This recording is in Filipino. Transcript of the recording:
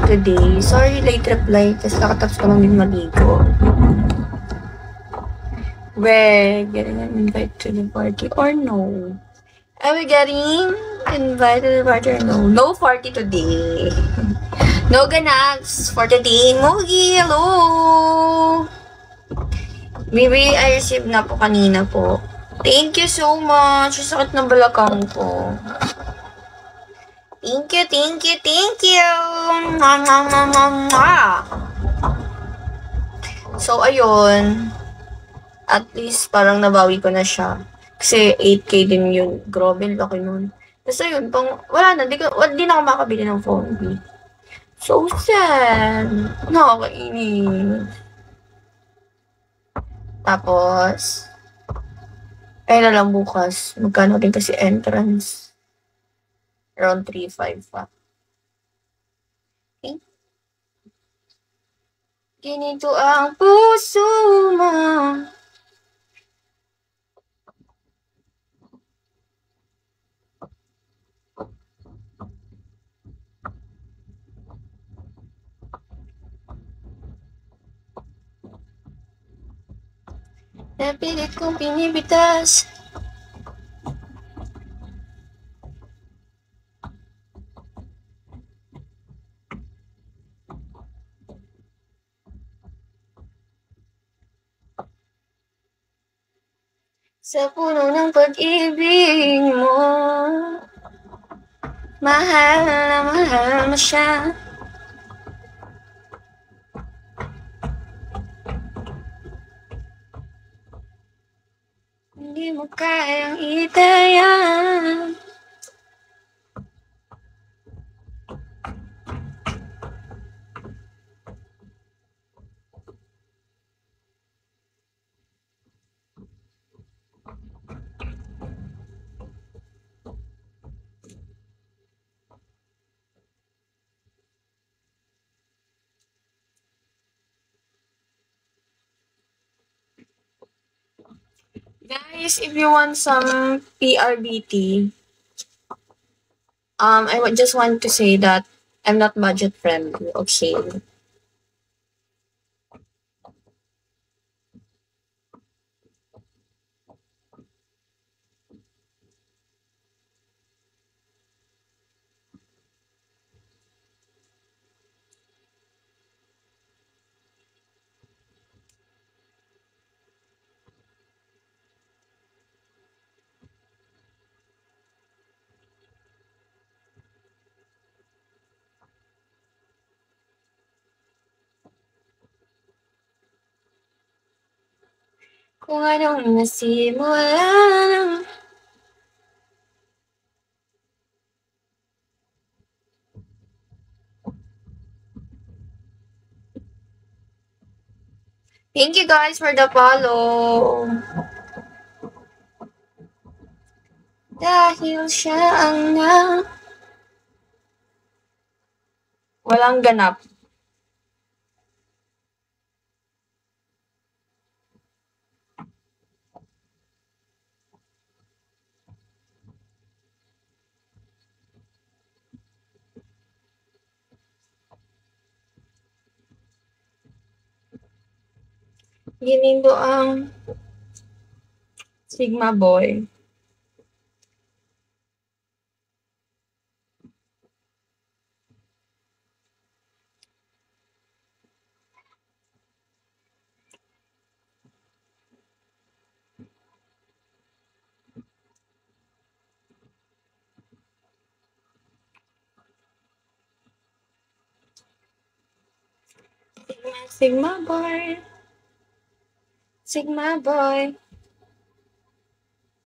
today. Sorry, late reply kasi kakatapos ko lang din maligo. We're getting an invite to the party or no? Are we getting invited to the party or no? No party today. No ganags for today. Mogi, hello! Maybe I received na po kanina po. Thank you so much. Sakit ng balakang ko. Thank you, thank you, thank you! So, ayun. At least, parang nabawi ko na siya. Kasi 8K din yun. Grabe, laki nun. Tapos ayun, wala na. Di na ako makabili ng phone B. So sad. Nakakainis. Tapos, ay na lang bukas. Magkano din kasi entrance. Around 3,500 pa. Okay. Ganito ang puso mo. Napilit kong pinibitas. Sa puno ng pag-ibig mo, mahal na mahal mo siya. Hindi mo kayang itaya. Guys, if you want some PRBT, I just want to say that I'm not budget friendly, okay? Kung anong nasimula. Thank you guys for the follow. Dahil siya ang walang ganap. Ginindo ang Sigma Boy. Sigma Boy. Sigma Boy.